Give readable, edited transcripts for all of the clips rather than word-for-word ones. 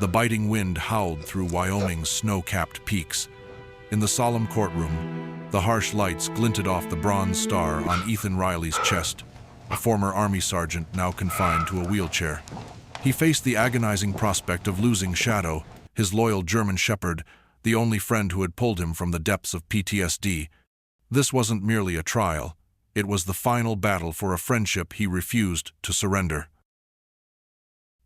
The biting wind howled through Wyoming's snow-capped peaks. In the solemn courtroom, the harsh lights glinted off the bronze star on Ethan Riley's chest, a former Army sergeant now confined to a wheelchair. He faced the agonizing prospect of losing Shadow, his loyal German shepherd, the only friend who had pulled him from the depths of PTSD. This wasn't merely a trial. It was the final battle for a friendship he refused to surrender.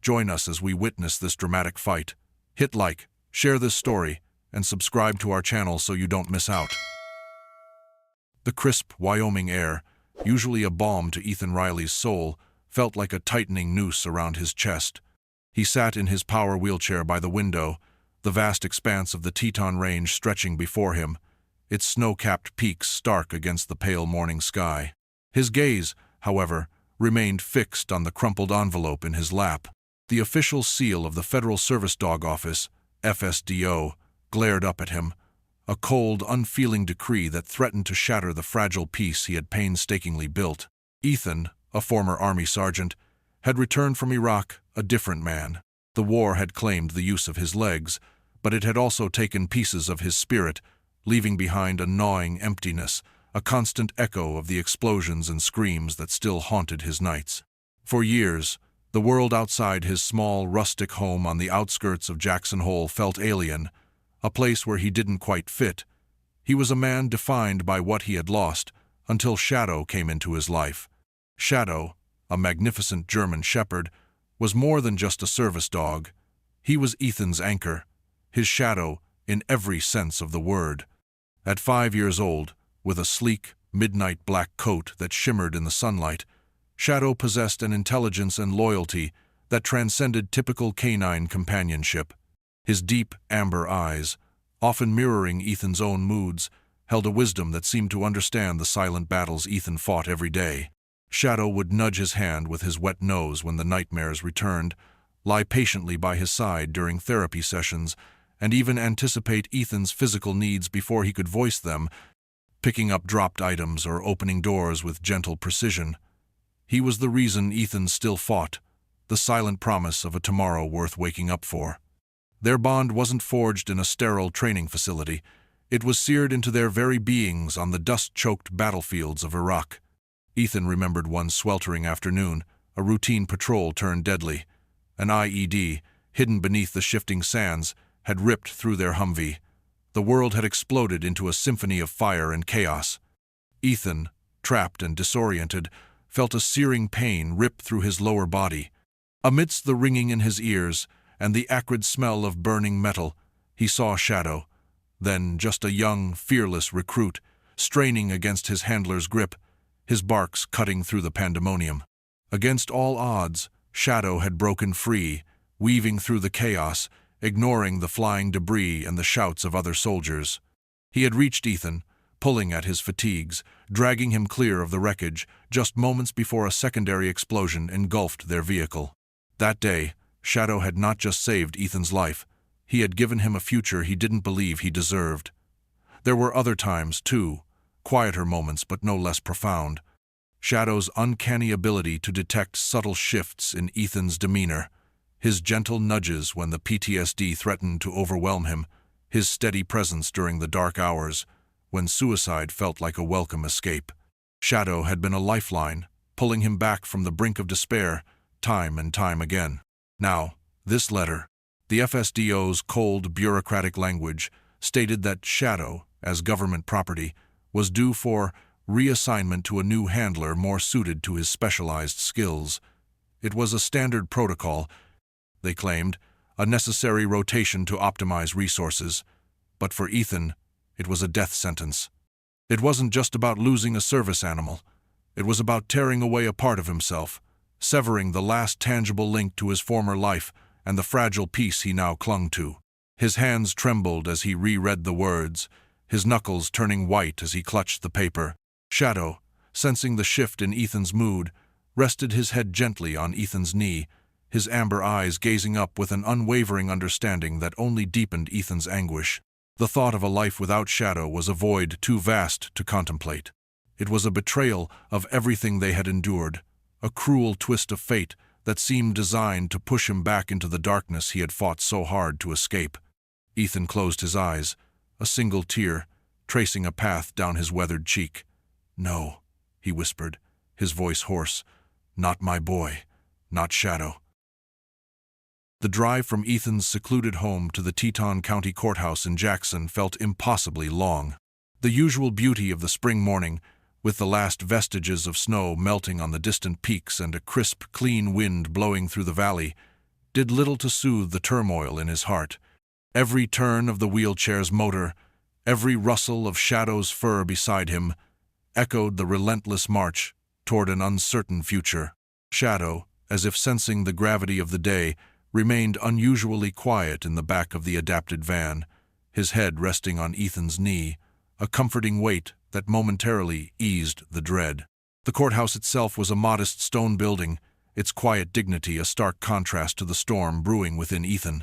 Join us as we witness this dramatic fight. Hit like, share this story, and subscribe to our channel so you don't miss out. The crisp Wyoming air, usually a balm to Ethan Riley's soul, felt like a tightening noose around his chest. He sat in his power wheelchair by the window, the vast expanse of the Teton Range stretching before him, its snow-capped peaks stark against the pale morning sky. His gaze, however, remained fixed on the crumpled envelope in his lap. The official seal of the Federal Service Dog Office, FSDO, glared up at him, a cold, unfeeling decree that threatened to shatter the fragile peace he had painstakingly built. Ethan, a former Army sergeant, had returned from Iraq a different man. The war had claimed the use of his legs, but it had also taken pieces of his spirit, leaving behind a gnawing emptiness, a constant echo of the explosions and screams that still haunted his nights. For years, the world outside his small, rustic home on the outskirts of Jackson Hole felt alien, a place where he didn't quite fit. He was a man defined by what he had lost, until Shadow came into his life. Shadow, a magnificent German shepherd, was more than just a service dog. He was Ethan's anchor, his shadow in every sense of the word. At 5 years old, with a sleek, midnight black coat that shimmered in the sunlight, Shadow possessed an intelligence and loyalty that transcended typical canine companionship. His deep, amber eyes, often mirroring Ethan's own moods, held a wisdom that seemed to understand the silent battles Ethan fought every day. Shadow would nudge his hand with his wet nose when the nightmares returned, lie patiently by his side during therapy sessions, and even anticipate Ethan's physical needs before he could voice them, picking up dropped items or opening doors with gentle precision. He was the reason Ethan still fought, the silent promise of a tomorrow worth waking up for. Their bond wasn't forged in a sterile training facility. It was seared into their very beings on the dust-choked battlefields of Iraq. Ethan remembered one sweltering afternoon, a routine patrol turned deadly. An IED, hidden beneath the shifting sands, had ripped through their Humvee. The world had exploded into a symphony of fire and chaos. Ethan, trapped and disoriented, felt a searing pain rip through his lower body. Amidst the ringing in his ears and the acrid smell of burning metal, he saw Shadow, then just a young, fearless recruit, straining against his handler's grip, his barks cutting through the pandemonium. Against all odds, Shadow had broken free, weaving through the chaos, ignoring the flying debris and the shouts of other soldiers. He had reached Ethan, pulling at his fatigues, dragging him clear of the wreckage, just moments before a secondary explosion engulfed their vehicle. That day, Shadow had not just saved Ethan's life, he had given him a future he didn't believe he deserved. There were other times, too, quieter moments but no less profound. Shadow's uncanny ability to detect subtle shifts in Ethan's demeanor, his gentle nudges when the PTSD threatened to overwhelm him, his steady presence during the dark hours, when suicide felt like a welcome escape. Shadow had been a lifeline, pulling him back from the brink of despair, time and time again. Now, this letter, the FSDO's cold, bureaucratic language, stated that Shadow, as government property, was due for reassignment to a new handler more suited to his specialized skills. It was a standard protocol, they claimed, a necessary rotation to optimize resources, but for Ethan, it was a death sentence. It wasn't just about losing a service animal. It was about tearing away a part of himself, severing the last tangible link to his former life and the fragile peace he now clung to. His hands trembled as he reread the words, his knuckles turning white as he clutched the paper. Shadow, sensing the shift in Ethan's mood, rested his head gently on Ethan's knee, his amber eyes gazing up with an unwavering understanding that only deepened Ethan's anguish. The thought of a life without Shadow was a void too vast to contemplate. It was a betrayal of everything they had endured, a cruel twist of fate that seemed designed to push him back into the darkness he had fought so hard to escape. Ethan closed his eyes, a single tear tracing a path down his weathered cheek. "No," he whispered, his voice hoarse. "Not my boy, not Shadow." The drive from Ethan's secluded home to the Teton County Courthouse in Jackson felt impossibly long. The usual beauty of the spring morning, with the last vestiges of snow melting on the distant peaks and a crisp, clean wind blowing through the valley, did little to soothe the turmoil in his heart. Every turn of the wheelchair's motor, every rustle of Shadow's fur beside him, echoed the relentless march toward an uncertain future. Shadow, as if sensing the gravity of the day, remained unusually quiet in the back of the adapted van, his head resting on Ethan's knee, a comforting weight that momentarily eased the dread. The courthouse itself was a modest stone building, its quiet dignity a stark contrast to the storm brewing within Ethan.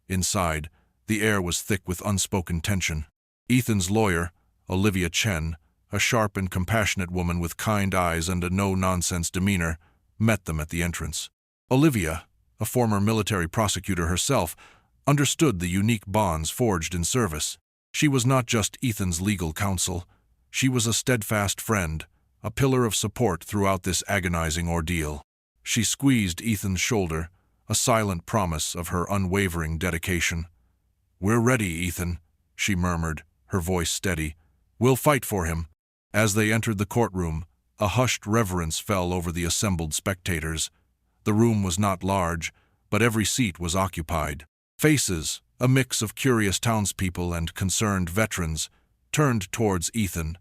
Inside, the air was thick with unspoken tension. Ethan's lawyer, Olivia Chen, a sharp and compassionate woman with kind eyes and a no-nonsense demeanor, met them at the entrance. Olivia, a former military prosecutor herself, understood the unique bonds forged in service. She was not just Ethan's legal counsel. She was a steadfast friend, a pillar of support throughout this agonizing ordeal. She squeezed Ethan's shoulder, a silent promise of her unwavering dedication. "We're ready, Ethan," she murmured, her voice steady. "We'll fight for him." As they entered the courtroom, a hushed reverence fell over the assembled spectators. The room was not large, but every seat was occupied. Faces, a mix of curious townspeople and concerned veterans, turned towards Ethan.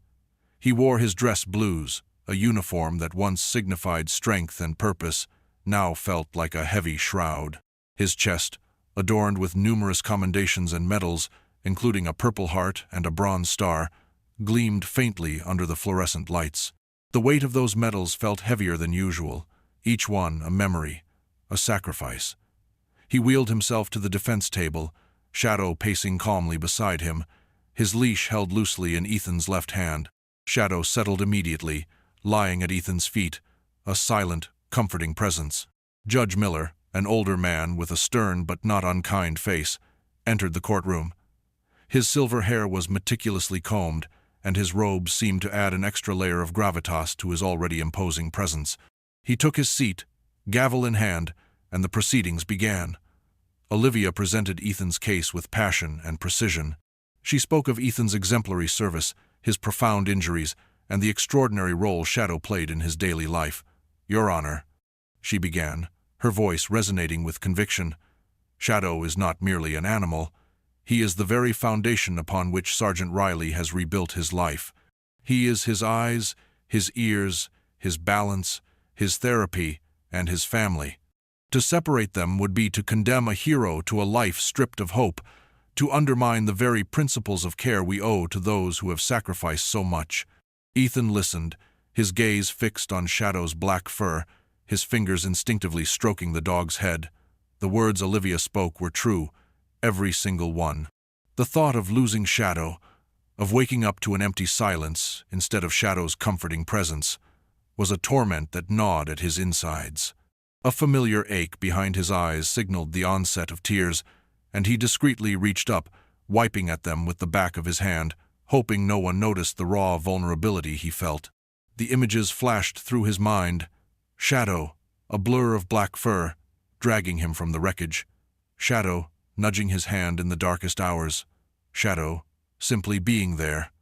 He wore his dress blues, a uniform that once signified strength and purpose, now felt like a heavy shroud. His chest, adorned with numerous commendations and medals, including a Purple Heart and a Bronze Star, gleamed faintly under the fluorescent lights. The weight of those medals felt heavier than usual, each one a memory, a sacrifice. He wheeled himself to the defense table, Shadow pacing calmly beside him, his leash held loosely in Ethan's left hand. Shadow settled immediately, lying at Ethan's feet, a silent, comforting presence. Judge Miller, an older man with a stern but not unkind face, entered the courtroom. His silver hair was meticulously combed, and his robe seemed to add an extra layer of gravitas to his already imposing presence. He took his seat, gavel in hand, and the proceedings began. Olivia presented Ethan's case with passion and precision. She spoke of Ethan's exemplary service, his profound injuries, and the extraordinary role Shadow played in his daily life. "Your Honor," she began, her voice resonating with conviction, "Shadow is not merely an animal. He is the very foundation upon which Sergeant Riley has rebuilt his life. He is his eyes, his ears, his balance, his therapy, and his family. To separate them would be to condemn a hero to a life stripped of hope, to undermine the very principles of care we owe to those who have sacrificed so much." Ethan listened, his gaze fixed on Shadow's black fur, his fingers instinctively stroking the dog's head. The words Olivia spoke were true, every single one. The thought of losing Shadow, of waking up to an empty silence instead of Shadow's comforting presence, was a torment that gnawed at his insides. A familiar ache behind his eyes signaled the onset of tears, and he discreetly reached up, wiping at them with the back of his hand, hoping no one noticed the raw vulnerability he felt. The images flashed through his mind. Shadow, a blur of black fur, dragging him from the wreckage. Shadow, nudging his hand in the darkest hours. Shadow, simply being there.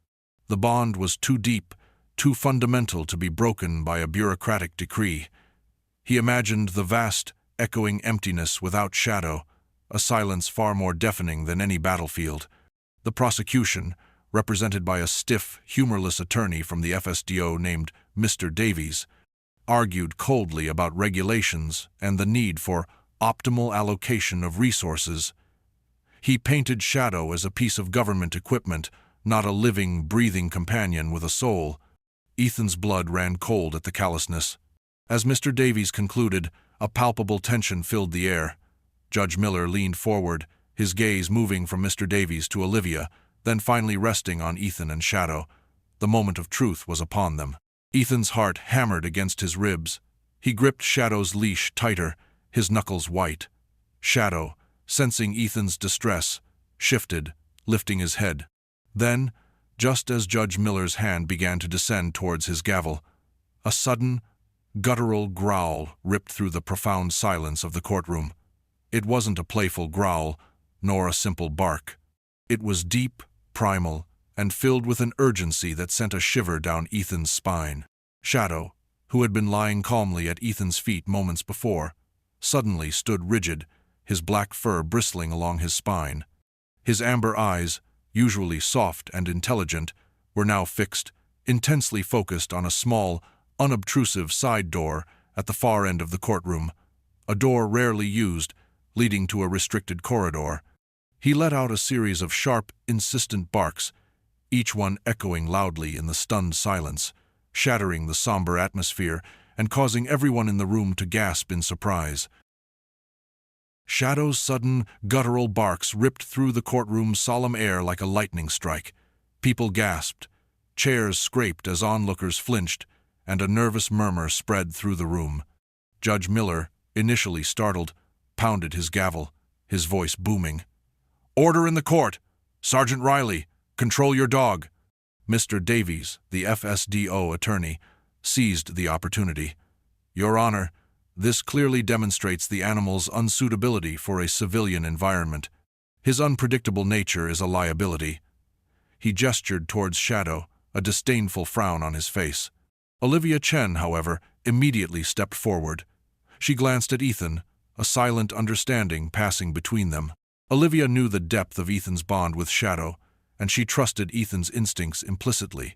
The bond was too deep, too fundamental to be broken by a bureaucratic decree. He imagined the vast, echoing emptiness without Shadow, a silence far more deafening than any battlefield. The prosecution, represented by a stiff, humorless attorney from the FSDO named Mr. Davies, argued coldly about regulations and the need for optimal allocation of resources. He painted Shadow as a piece of government equipment, not a living, breathing companion with a soul. Ethan's blood ran cold at the callousness. As Mr. Davies concluded, a palpable tension filled the air. Judge Miller leaned forward, his gaze moving from Mr. Davies to Olivia, then finally resting on Ethan and Shadow. The moment of truth was upon them. Ethan's heart hammered against his ribs. He gripped Shadow's leash tighter, his knuckles white. Shadow, sensing Ethan's distress, shifted, lifting his head. Then, just as Judge Miller's hand began to descend towards his gavel, a sudden, guttural growl ripped through the profound silence of the courtroom. It wasn't a playful growl, nor a simple bark. It was deep, primal, and filled with an urgency that sent a shiver down Ethan's spine. Shadow, who had been lying calmly at Ethan's feet moments before, suddenly stood rigid, his black fur bristling along his spine. His amber eyes, usually soft and intelligent, were now fixed, intensely focused on a small, unobtrusive side door at the far end of the courtroom, a door rarely used, leading to a restricted corridor. He let out a series of sharp, insistent barks, each one echoing loudly in the stunned silence, shattering the somber atmosphere and causing everyone in the room to gasp in surprise. Shadow's sudden, guttural barks ripped through the courtroom's solemn air like a lightning strike. People gasped, chairs scraped as onlookers flinched, and a nervous murmur spread through the room. Judge Miller, initially startled, pounded his gavel, his voice booming. "Order in the court! Sergeant Riley, control your dog!" Mr. Davies, the FSDO attorney, seized the opportunity. "Your Honor, this clearly demonstrates the animal's unsuitability for a civilian environment. His unpredictable nature is a liability." He gestured towards Shadow, a disdainful frown on his face. Olivia Chen, however, immediately stepped forward. She glanced at Ethan, a silent understanding passing between them. Olivia knew the depth of Ethan's bond with Shadow, and she trusted Ethan's instincts implicitly.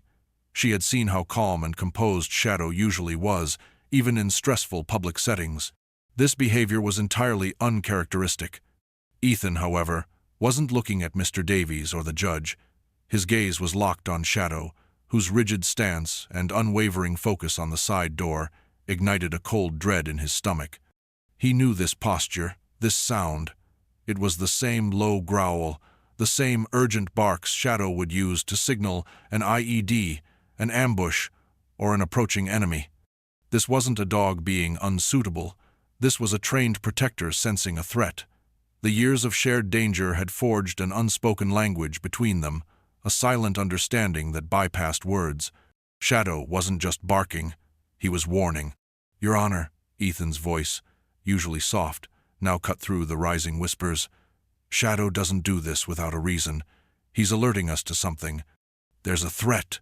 She had seen how calm and composed Shadow usually was, even in stressful public settings. This behavior was entirely uncharacteristic. Ethan, however, wasn't looking at Mr. Davies or the judge. His gaze was locked on Shadow, whose rigid stance and unwavering focus on the side door ignited a cold dread in his stomach. He knew this posture, this sound. It was the same low growl, the same urgent barks Shadow would use to signal an IED, an ambush, or an approaching enemy. This wasn't a dog being unsuitable. This was a trained protector sensing a threat. The years of shared danger had forged an unspoken language between them, a silent understanding that bypassed words. Shadow wasn't just barking, he was warning. "Your Honor," Ethan's voice, usually soft, now cut through the rising whispers. "Shadow doesn't do this without a reason. He's alerting us to something. There's a threat."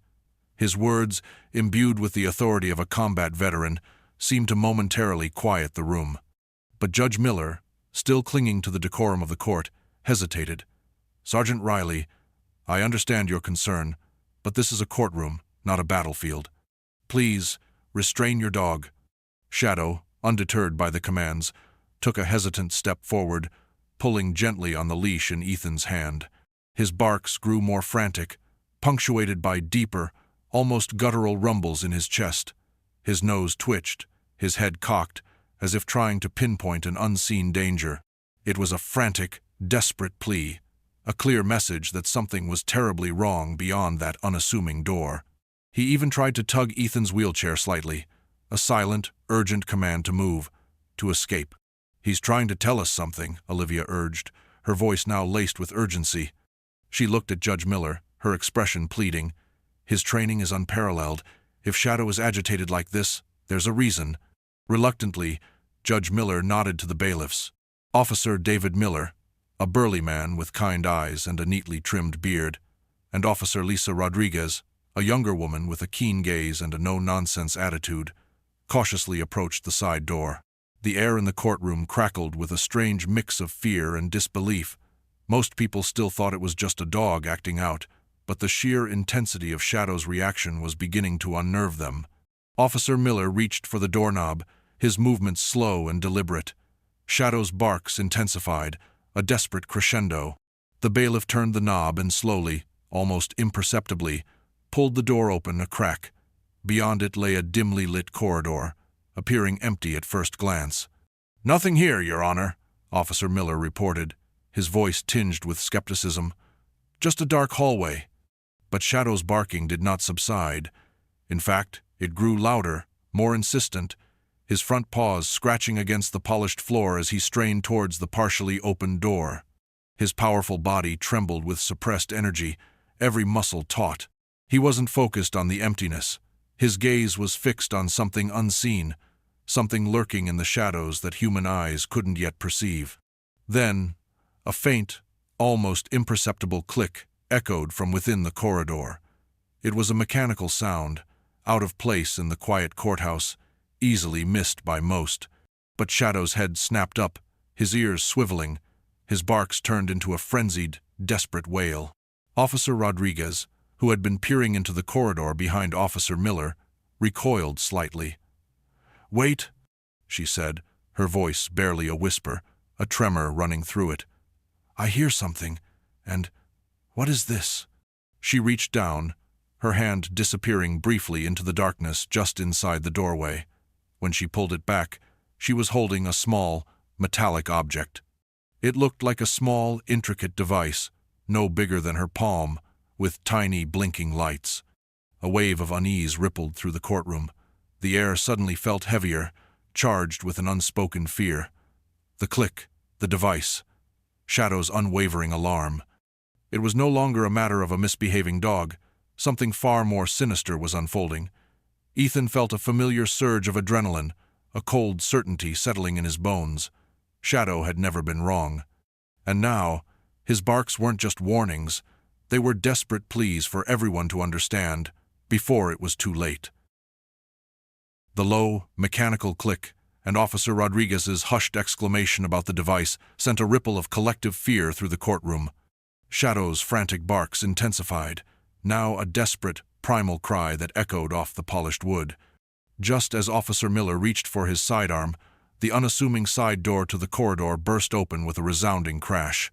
His words, imbued with the authority of a combat veteran, seemed to momentarily quiet the room. But Judge Miller, still clinging to the decorum of the court, hesitated. "Sergeant Riley, I understand your concern, but this is a courtroom, not a battlefield. Please, restrain your dog." Shadow, undeterred by the commands, took a hesitant step forward, pulling gently on the leash in Ethan's hand. His barks grew more frantic, punctuated by deeper, almost guttural rumbles in his chest. His nose twitched, his head cocked, as if trying to pinpoint an unseen danger. It was a frantic, desperate plea, a clear message that something was terribly wrong beyond that unassuming door. He even tried to tug Ethan's wheelchair slightly, a silent, urgent command to move, to escape. "He's trying to tell us something," Olivia urged, her voice now laced with urgency. She looked at Judge Miller, her expression pleading. "His training is unparalleled. If Shadow is agitated like this, there's a reason." Reluctantly, Judge Miller nodded to the bailiffs. Officer David Miller, a burly man with kind eyes and a neatly trimmed beard, and Officer Lisa Rodriguez, a younger woman with a keen gaze and a no-nonsense attitude, cautiously approached the side door. The air in the courtroom crackled with a strange mix of fear and disbelief. Most people still thought it was just a dog acting out, but the sheer intensity of Shadow's reaction was beginning to unnerve them. Officer Miller reached for the doorknob, his movements slow and deliberate. Shadow's barks intensified, a desperate crescendo. The bailiff turned the knob and slowly, almost imperceptibly, pulled the door open a crack. Beyond it lay a dimly lit corridor, appearing empty at first glance. "Nothing here, Your Honor," Officer Miller reported, his voice tinged with skepticism. "Just a dark hallway." But Shadow's barking did not subside. In fact, it grew louder, more insistent. his front paws scratching against the polished floor as he strained towards the partially opened door. His powerful body trembled with suppressed energy, every muscle taut. He wasn't focused on the emptiness. His gaze was fixed on something unseen, something lurking in the shadows that human eyes couldn't yet perceive. Then, a faint, almost imperceptible click echoed from within the corridor. It was a mechanical sound, out of place in the quiet courthouse, easily missed by most. But Shadow's head snapped up, his ears swiveling, his barks turned into a frenzied, desperate wail. Officer Rodriguez, who had been peering into the corridor behind Officer Miller, recoiled slightly. "Wait," she said, her voice barely a whisper, a tremor running through it. "I hear something, and what is this?" She reached down, her hand disappearing briefly into the darkness just inside the doorway. When she pulled it back, she was holding a small, metallic object. It looked like a small, intricate device, no bigger than her palm, with tiny, blinking lights. A wave of unease rippled through the courtroom. The air suddenly felt heavier, charged with an unspoken fear. The click, the device, Shadow's unwavering alarm. It was no longer a matter of a misbehaving dog. Something far more sinister was unfolding. Ethan felt a familiar surge of adrenaline, a cold certainty settling in his bones. Shadow had never been wrong. And now, his barks weren't just warnings. They were desperate pleas for everyone to understand, before it was too late. The low, mechanical click and Officer Rodriguez's hushed exclamation about the device sent a ripple of collective fear through the courtroom. Shadow's frantic barks intensified, now a desperate, primal cry that echoed off the polished wood. Just as Officer Miller reached for his sidearm, the unassuming side door to the corridor burst open with a resounding crash.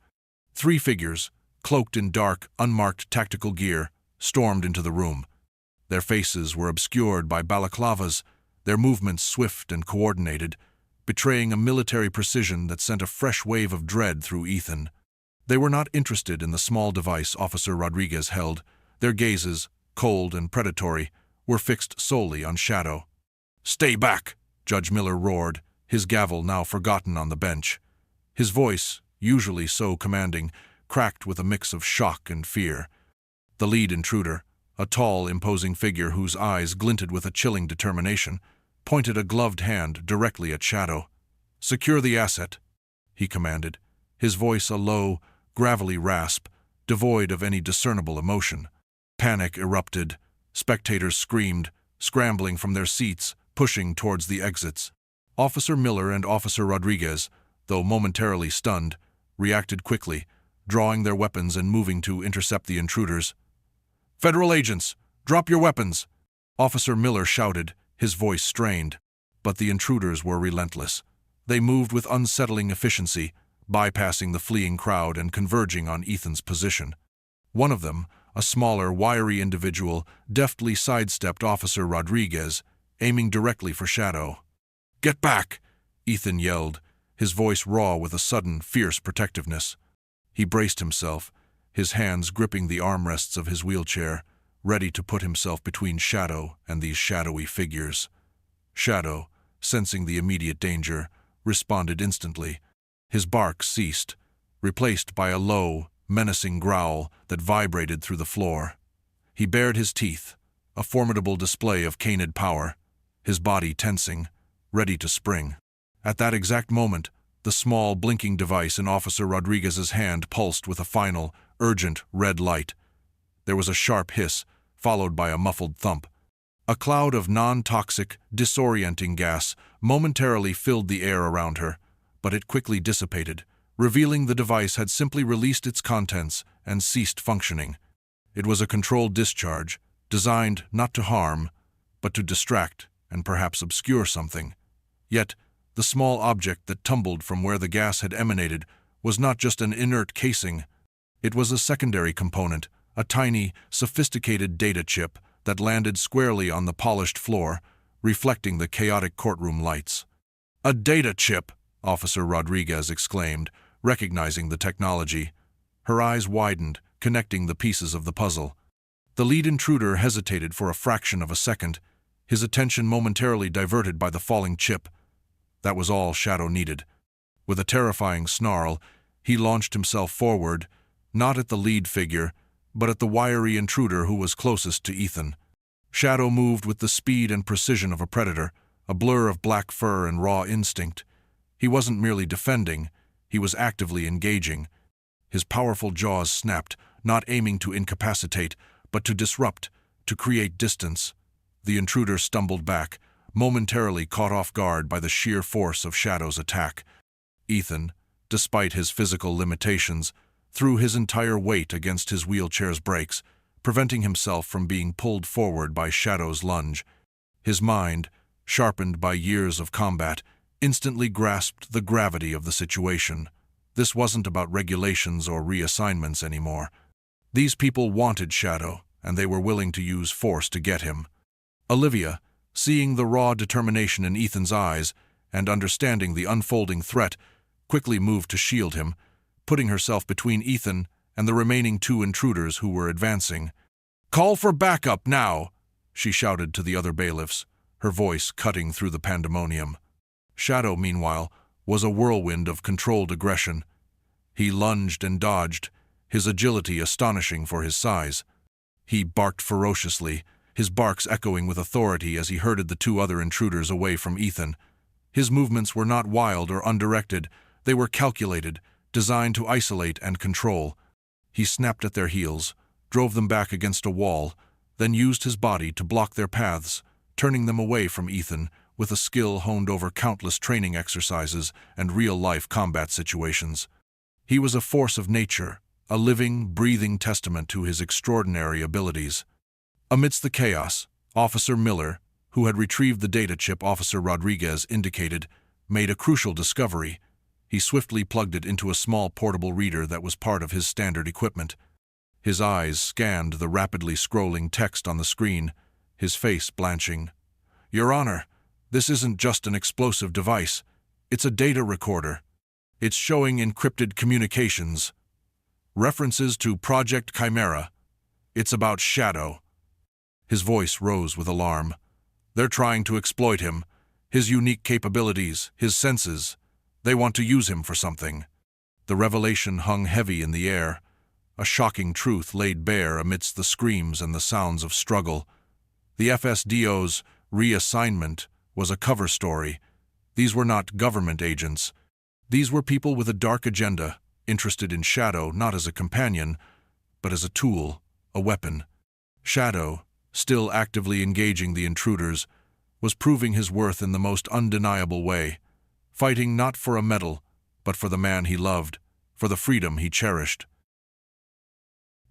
3 figures, cloaked in dark, unmarked tactical gear, stormed into the room. Their faces were obscured by balaclavas, their movements swift and coordinated, betraying a military precision that sent a fresh wave of dread through Ethan. They were not interested in the small device Officer Rodriguez held. Their gazes, cold and predatory, were fixed solely on Shadow. "Stay back!" Judge Miller roared, his gavel now forgotten on the bench. His voice, usually so commanding, cracked with a mix of shock and fear. The lead intruder, a tall, imposing figure whose eyes glinted with a chilling determination, pointed a gloved hand directly at Shadow. "Secure the asset," he commanded, his voice a low, gravelly rasp, devoid of any discernible emotion. Panic erupted. Spectators screamed, scrambling from their seats, pushing towards the exits. Officer Miller and Officer Rodriguez, though momentarily stunned, reacted quickly, drawing their weapons and moving to intercept the intruders. "Federal agents, drop your weapons!" Officer Miller shouted, his voice strained. But the intruders were relentless. They moved with unsettling efficiency, bypassing the fleeing crowd and converging on Ethan's position. One of them, a smaller, wiry individual, deftly sidestepped Officer Rodriguez, aiming directly for Shadow. "Get back!" Ethan yelled, his voice raw with a sudden, fierce protectiveness. He braced himself, his hands gripping the armrests of his wheelchair, ready to put himself between Shadow and these shadowy figures. Shadow, sensing the immediate danger, responded instantly. His bark ceased, replaced by a low, menacing growl that vibrated through the floor. He bared his teeth, a formidable display of canid power, his body tensing, ready to spring. At that exact moment, the small, blinking device in Officer Rodriguez's hand pulsed with a final, urgent red light. There was a sharp hiss, followed by a muffled thump. A cloud of non-toxic, disorienting gas momentarily filled the air around her, but it quickly dissipated, revealing the device had simply released its contents and ceased functioning. It was a controlled discharge, designed not to harm, but to distract and perhaps obscure something. Yet, the small object that tumbled from where the gas had emanated was not just an inert casing. It was a secondary component, a tiny, sophisticated data chip that landed squarely on the polished floor, reflecting the chaotic courtroom lights. "A data chip!" Officer Rodriguez exclaimed, recognizing the technology. Her eyes widened, connecting the pieces of the puzzle. The lead intruder hesitated for a fraction of a second, his attention momentarily diverted by the falling chip. That was all Shadow needed. With a terrifying snarl, he launched himself forward, not at the lead figure, but at the wiry intruder who was closest to Ethan. Shadow moved with the speed and precision of a predator, a blur of black fur and raw instinct. He wasn't merely defending, he was actively engaging. His powerful jaws snapped, not aiming to incapacitate, but to disrupt, to create distance. The intruder stumbled back, momentarily caught off guard by the sheer force of Shadow's attack. Ethan, despite his physical limitations, threw his entire weight against his wheelchair's brakes, preventing himself from being pulled forward by Shadow's lunge. His mind, sharpened by years of combat, instantly grasped the gravity of the situation. This wasn't about regulations or reassignments anymore. These people wanted Shadow, and they were willing to use force to get him. Olivia, seeing the raw determination in Ethan's eyes and understanding the unfolding threat, quickly moved to shield him, putting herself between Ethan and the remaining two intruders who were advancing. "Call for backup now!" she shouted to the other bailiffs, her voice cutting through the pandemonium. Shadow, meanwhile, was a whirlwind of controlled aggression. He lunged and dodged, his agility astonishing for his size. He barked ferociously, his barks echoing with authority as he herded the two other intruders away from Ethan. His movements were not wild or undirected, they were calculated, designed to isolate and control. He snapped at their heels, drove them back against a wall, then used his body to block their paths, turning them away from Ethan with a skill honed over countless training exercises and real-life combat situations. He was a force of nature, a living, breathing testament to his extraordinary abilities. Amidst the chaos, Officer Miller, who had retrieved the data chip Officer Rodriguez indicated, made a crucial discovery. He swiftly plugged it into a small portable reader that was part of his standard equipment. His eyes scanned the rapidly scrolling text on the screen, his face blanching. "Your Honor, this isn't just an explosive device. It's a data recorder. It's showing encrypted communications. References to Project Chimera. It's about Shadow." His voice rose with alarm. "They're trying to exploit him, his unique capabilities, his senses. They want to use him for something." The revelation hung heavy in the air, a shocking truth laid bare amidst the screams and the sounds of struggle. The FSDO's reassignment was a cover story. These were not government agents. These were people with a dark agenda, interested in Shadow not as a companion, but as a tool, a weapon. Shadow, still actively engaging the intruders, was proving his worth in the most undeniable way, fighting not for a medal, but for the man he loved, for the freedom he cherished.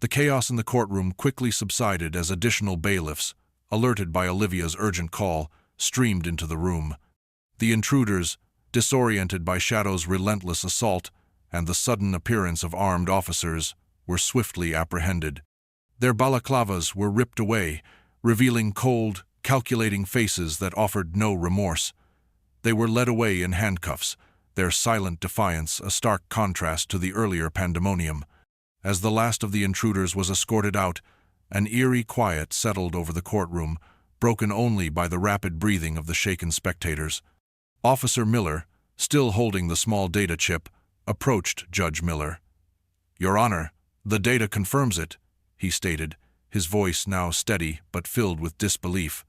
The chaos in the courtroom quickly subsided as additional bailiffs, alerted by Olivia's urgent call, streamed into the room. The intruders, disoriented by Shadow's relentless assault and the sudden appearance of armed officers, were swiftly apprehended. Their balaclavas were ripped away, revealing cold, calculating faces that offered no remorse. They were led away in handcuffs, their silent defiance a stark contrast to the earlier pandemonium. As the last of the intruders was escorted out, an eerie quiet settled over the courtroom, broken only by the rapid breathing of the shaken spectators. Officer Miller, still holding the small data chip, approached Judge Miller. "Your Honor, the data confirms it," he stated, his voice now steady but filled with disbelief.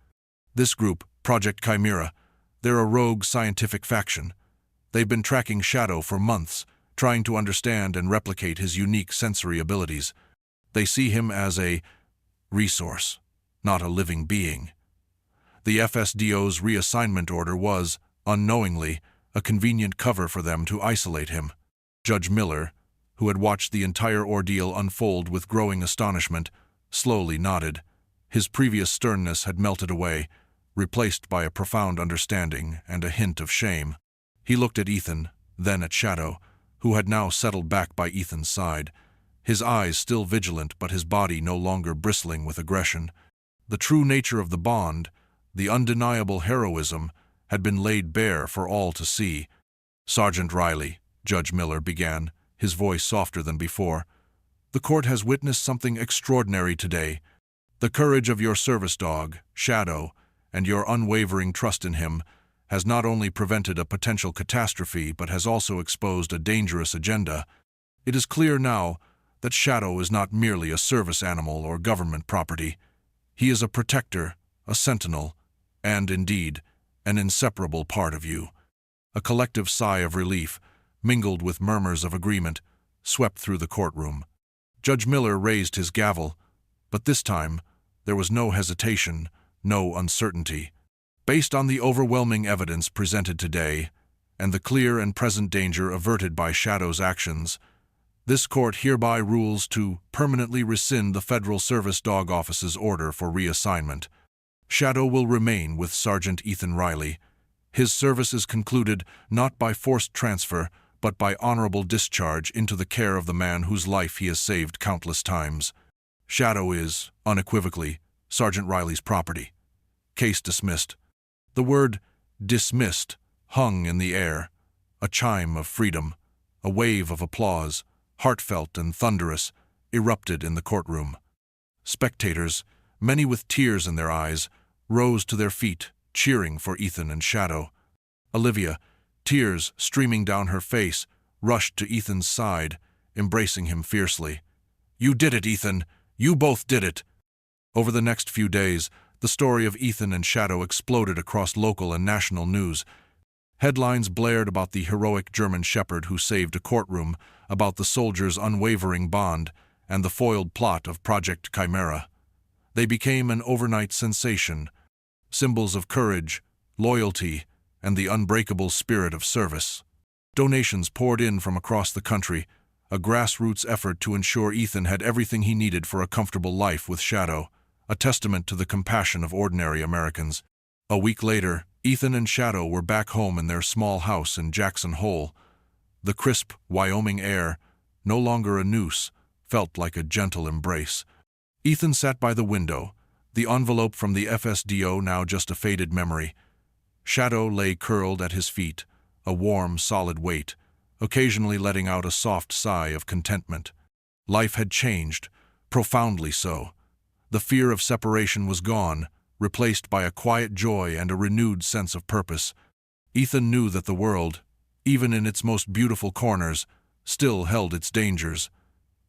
"This group, Project Chimera, they're a rogue scientific faction. They've been tracking Shadow for months, trying to understand and replicate his unique sensory abilities. They see him as a resource, not a living being. The FSDO's reassignment order was, unknowingly, a convenient cover for them to isolate him." Judge Miller, who had watched the entire ordeal unfold with growing astonishment, slowly nodded. His previous sternness had melted away, replaced by a profound understanding and a hint of shame. He looked at Ethan, then at Shadow, who had now settled back by Ethan's side, his eyes still vigilant but his body no longer bristling with aggression. The true nature of the bond, the undeniable heroism, had been laid bare for all to see. "Sergeant Riley," Judge Miller began, his voice softer than before, "the court has witnessed something extraordinary today. The courage of your service dog, Shadow, and your unwavering trust in him has not only prevented a potential catastrophe but has also exposed a dangerous agenda. It is clear now that Shadow is not merely a service animal or government property. He is a protector, a sentinel, and, indeed, an inseparable part of you. A collective sigh of relief, mingled with murmurs of agreement, swept through the courtroom. Judge Miller raised his gavel, but this time there was no hesitation, no uncertainty. Based on the overwhelming evidence presented today, and the clear and present danger averted by Shadow's actions, this court hereby rules to permanently rescind the Federal Service Dog Office's order for reassignment. Shadow will remain with Sergeant Ethan Riley. His service is concluded not by forced transfer, but by honorable discharge into the care of the man whose life he has saved countless times. Shadow is, unequivocally, Sergeant Riley's property. Case dismissed. The word dismissed hung in the air, a chime of freedom, a wave of applause, heartfelt and thunderous, erupted in the courtroom. Spectators, many with tears in their eyes, rose to their feet, cheering for Ethan and Shadow. Olivia, tears streaming down her face, rushed to Ethan's side, embracing him fiercely. "You did it, Ethan! You both did it!" Over the next few days, the story of Ethan and Shadow exploded across local and national news. Headlines blared about the heroic German shepherd who saved a courtroom, about the soldier's unwavering bond, and the foiled plot of Project Chimera. They became an overnight sensation, symbols of courage, loyalty, and the unbreakable spirit of service. Donations poured in from across the country, a grassroots effort to ensure Ethan had everything he needed for a comfortable life with Shadow, a testament to the compassion of ordinary Americans. A week later, Ethan and Shadow were back home in their small house in Jackson Hole. The crisp, Wyoming air, no longer a noose, felt like a gentle embrace. Ethan sat by the window, the envelope from the FSDO now just a faded memory. Shadow lay curled at his feet, a warm, solid weight, occasionally letting out a soft sigh of contentment. Life had changed, profoundly so. The fear of separation was gone, replaced by a quiet joy and a renewed sense of purpose. Ethan knew that the world, even in its most beautiful corners, still held its dangers.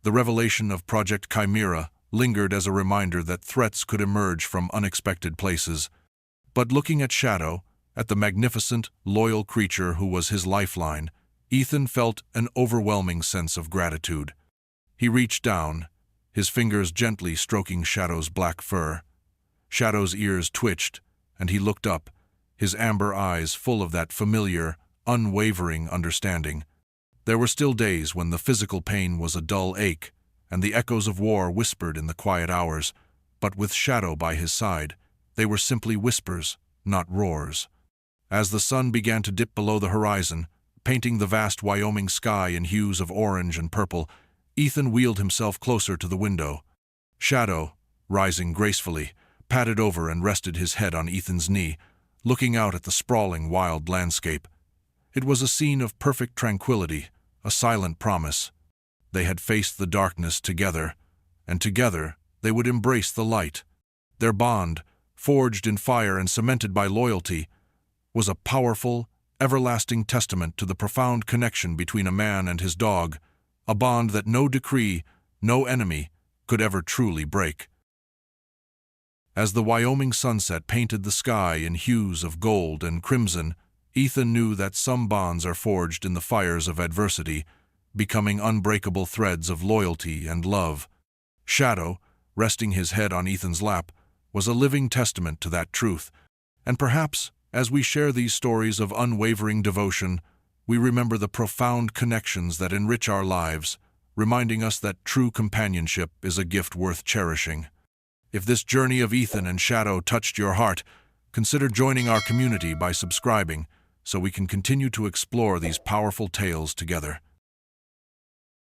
The revelation of Project Chimera lingered as a reminder that threats could emerge from unexpected places. But looking at Shadow, at the magnificent, loyal creature who was his lifeline, Ethan felt an overwhelming sense of gratitude. He reached down, his fingers gently stroking Shadow's black fur. Shadow's ears twitched, and he looked up, his amber eyes full of that familiar, unwavering understanding. There were still days when the physical pain was a dull ache, and the echoes of war whispered in the quiet hours, but with Shadow by his side, they were simply whispers, not roars. As the sun began to dip below the horizon, painting the vast Wyoming sky in hues of orange and purple, Ethan wheeled himself closer to the window. Shadow, rising gracefully, padded over and rested his head on Ethan's knee, looking out at the sprawling wild landscape. It was a scene of perfect tranquility, a silent promise. They had faced the darkness together, and together they would embrace the light. Their bond, forged in fire and cemented by loyalty, was a powerful, everlasting testament to the profound connection between a man and his dog, a bond that no decree, no enemy, could ever truly break. As the Wyoming sunset painted the sky in hues of gold and crimson, Ethan knew that some bonds are forged in the fires of adversity, becoming unbreakable threads of loyalty and love. Shadow, resting his head on Ethan's lap, was a living testament to that truth, and perhaps, as we share these stories of unwavering devotion, we remember the profound connections that enrich our lives, reminding us that true companionship is a gift worth cherishing. If this journey of Ethan and Shadow touched your heart, consider joining our community by subscribing so we can continue to explore these powerful tales together.